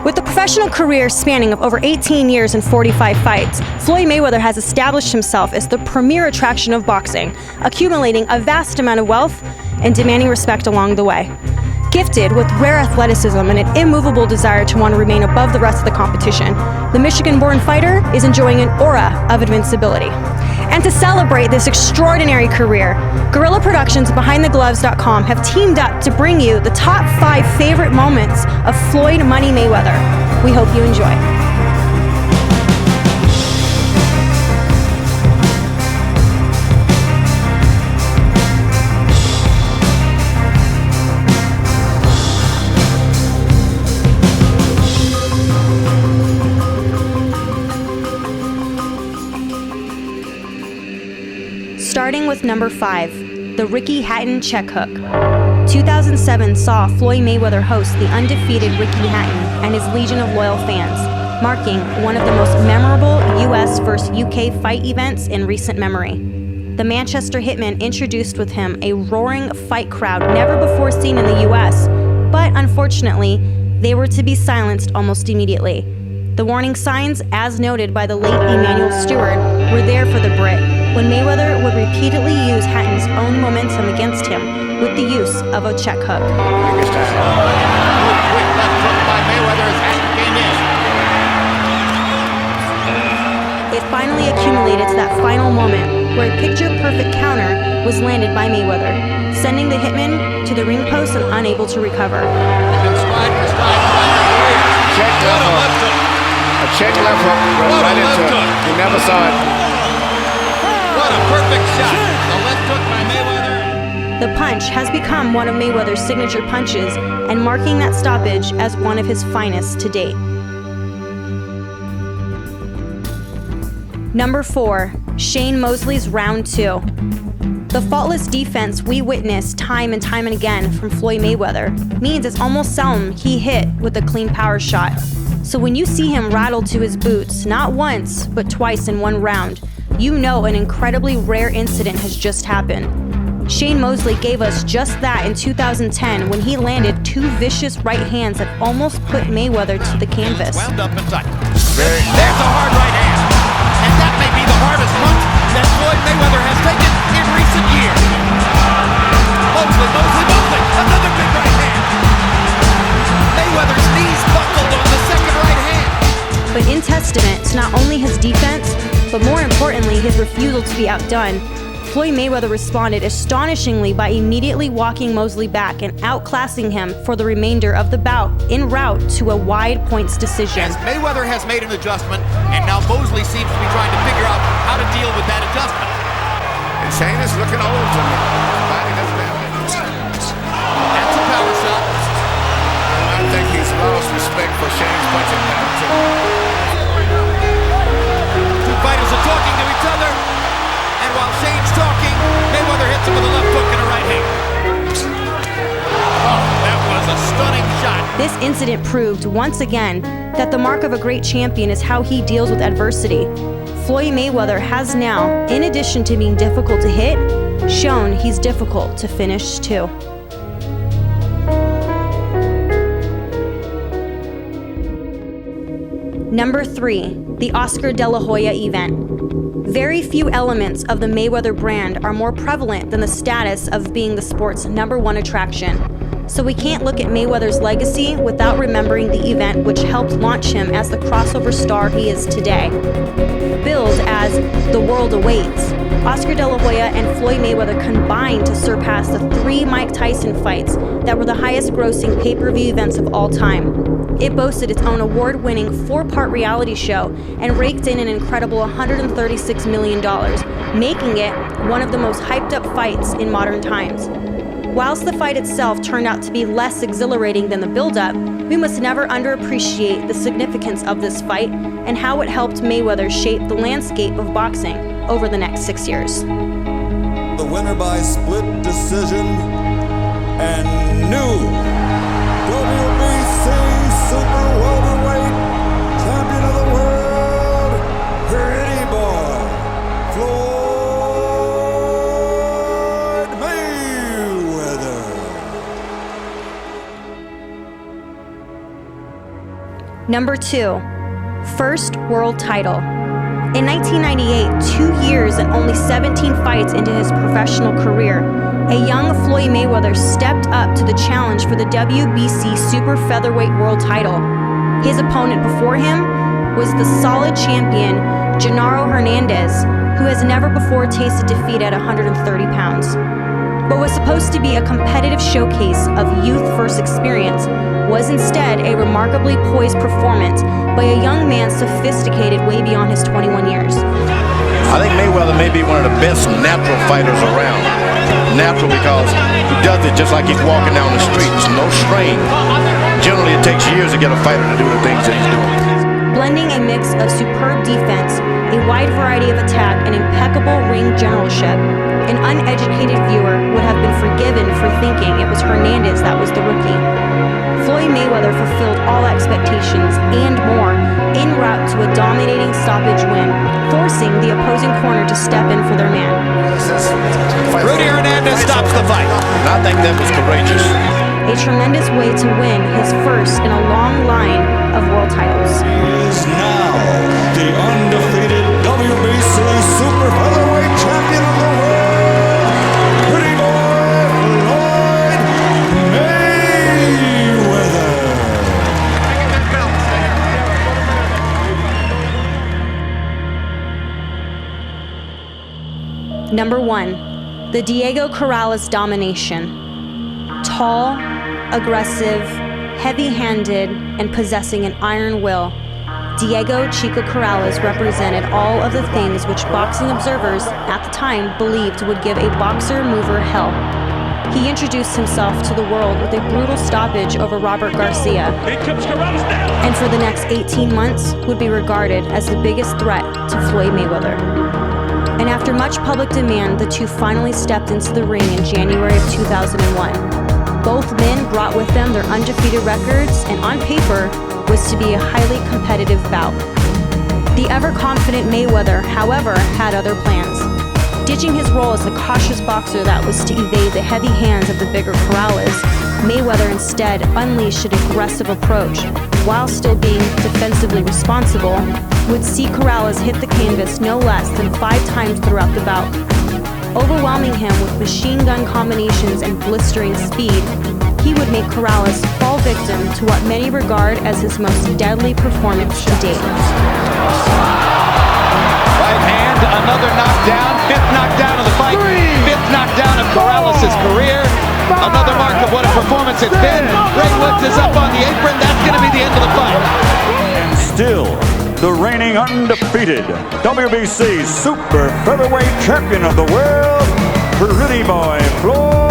With a professional career spanning of over 18 years and 45 fights, Floyd Mayweather has established himself as the premier attraction of boxing, accumulating a vast amount of wealth and demanding respect along the way. Gifted with rare athleticism and an immovable desire to want to remain above the rest of the competition, the Michigan-born fighter is enjoying an aura of invincibility. And to celebrate this extraordinary career, Guerrilla Productions and BehindTheGloves.com have teamed up to bring you the top 5 favorite moments of Floyd Money Mayweather. We hope you enjoy. Starting with number 5, the Ricky Hatton check hook. 2007 saw Floyd Mayweather host the undefeated Ricky Hatton and his legion of loyal fans, marking one of the most memorable US vs UK fight events in recent memory. The Manchester Hitman introduced with him a roaring fight crowd never before seen in the US, but unfortunately, they were to be silenced almost immediately. The warning signs, as noted by the late Emanuel Stewart, were there for the Brit, when Mayweather would repeatedly use Hatton's own momentum against him with the use of a check hook. Quick left hook by Mayweather as Hatton came in. It finally accumulated to that final moment where a picture-perfect counter was landed by Mayweather, sending the Hitman to the ring post and unable to recover. A check left hook goes right into it. You never saw it. What a perfect shot. The left hook by Mayweather. The punch has become one of Mayweather's signature punches and marking that stoppage as one of his finest to date. Number 4, Shane Mosley's round 2. The faultless defense we witness time and time and again from Floyd Mayweather means it's almost seldom he hit with a clean power shot. So when you see him rattled to his boots, not once, but twice in one round, you know an incredibly rare incident has just happened. Shane Mosley gave us just that in 2010 when he landed 2 vicious right hands that almost put Mayweather to the canvas. Wound up and tight. There's a hard right hand. And that may be the hardest punch that Floyd Mayweather has taken in recent years. Mosley, another big right hand. Mayweather's knees buckled on the second right hand. But in testament to not only his defense, but more importantly his refusal to be outdone, Floyd Mayweather responded astonishingly by immediately walking Mosley back and outclassing him for the remainder of the bout en route to a wide points decision. As Mayweather has made an adjustment, and now Mosley seems to be trying to figure out how to deal with that adjustment. And Shane is looking old to me. That's a power shot. I think he's lost respect for Shane's punching power too. Two fighters are talking to each other, and while Shane's talking, Mayweather hits him with a left hook and a right hand. Oh, that was a stunning shot. This incident proved once again that the mark of a great champion is how he deals with adversity. Floyd Mayweather has now, in addition to being difficult to hit, shown he's difficult to finish too. Number 3, the Oscar De La Hoya event. Very few elements of the Mayweather brand are more prevalent than the status of being the sport's #1 attraction. So we can't look at Mayweather's legacy without remembering the event which helped launch him as the crossover star he is today. Billed as The World Awaits, Oscar De La Hoya and Floyd Mayweather combined to surpass the 3 Mike Tyson fights that were the highest grossing pay-per-view events of all time. It boasted its own award-winning 4-part reality show and raked in an incredible $136 million, making it one of the most hyped-up fights in modern times. Whilst the fight itself turned out to be less exhilarating than the build-up, we must never underappreciate the significance of this fight and how it helped Mayweather shape the landscape of boxing over the next 6 years. The winner by split decision and new WBC Super Welterweight Champion of the World, Pretty Boy, Floyd Mayweather. Number 2, first world title. In 1998, 2 years and only 17 fights into his professional career, a young Floyd Mayweather stepped up to the challenge for the WBC super featherweight world title. His opponent before him was the solid champion Genaro Hernandez, who has never before tasted defeat at 130 pounds. What was supposed to be a competitive showcase of youth versus experience was instead a remarkably poised performance by a young man sophisticated way beyond his 21 years. I think Mayweather may be one of the best natural fighters around. Natural because he does it just like he's walking down the streets, no strain. Generally, it takes years to get a fighter to do the things that he's doing. Blending a mix of superb defense, a wide variety of attack, and impeccable ring generalship, an uneducated viewer would have been forgiven for thinking it was Hernandez that was the rookie. Floyd Mayweather fulfilled all expectations and more en route to a dominating stoppage win, forcing the opposing corner to step in for their man. Rudy Hernandez stops the fight. And I think that was courageous. A tremendous way to win his first in a long line of world titles. He is now the undefeated WBC super featherweight champion of the world, Pretty Boy Floyd Mayweather. Number 1, the Diego Corrales domination. Tall, aggressive, heavy-handed, and possessing an iron will, Diego Chico Corrales represented all of the things which boxing observers at the time believed would give a boxer mover hell. He introduced himself to the world with a brutal stoppage over Robert Garcia, and for the next 18 months would be regarded as the biggest threat to Floyd Mayweather. And after much public demand, the two finally stepped into the ring in January of 2001. Both men brought with them their undefeated records, and on paper was to be a highly competitive bout. The ever-confident Mayweather, however, had other plans. Ditching his role as the cautious boxer that was to evade the heavy hands of the bigger Corrales, Mayweather instead unleashed an aggressive approach, while still being defensively responsible, would see Corrales hit the canvas no less than 5 times throughout the bout. Overwhelming him with machine gun combinations and blistering speed, he would make Corrales fall victim to what many regard as his most deadly performance to date. Right hand, another knockdown, 5th knockdown of the fight, 5th knockdown of Corrales' career. Another mark of what a performance it's been. Ray Woods is up on the apron. That's going to be the end of the fight. And still, the reigning undefeated WBC super featherweight champion of the world, Pretty Boy Floyd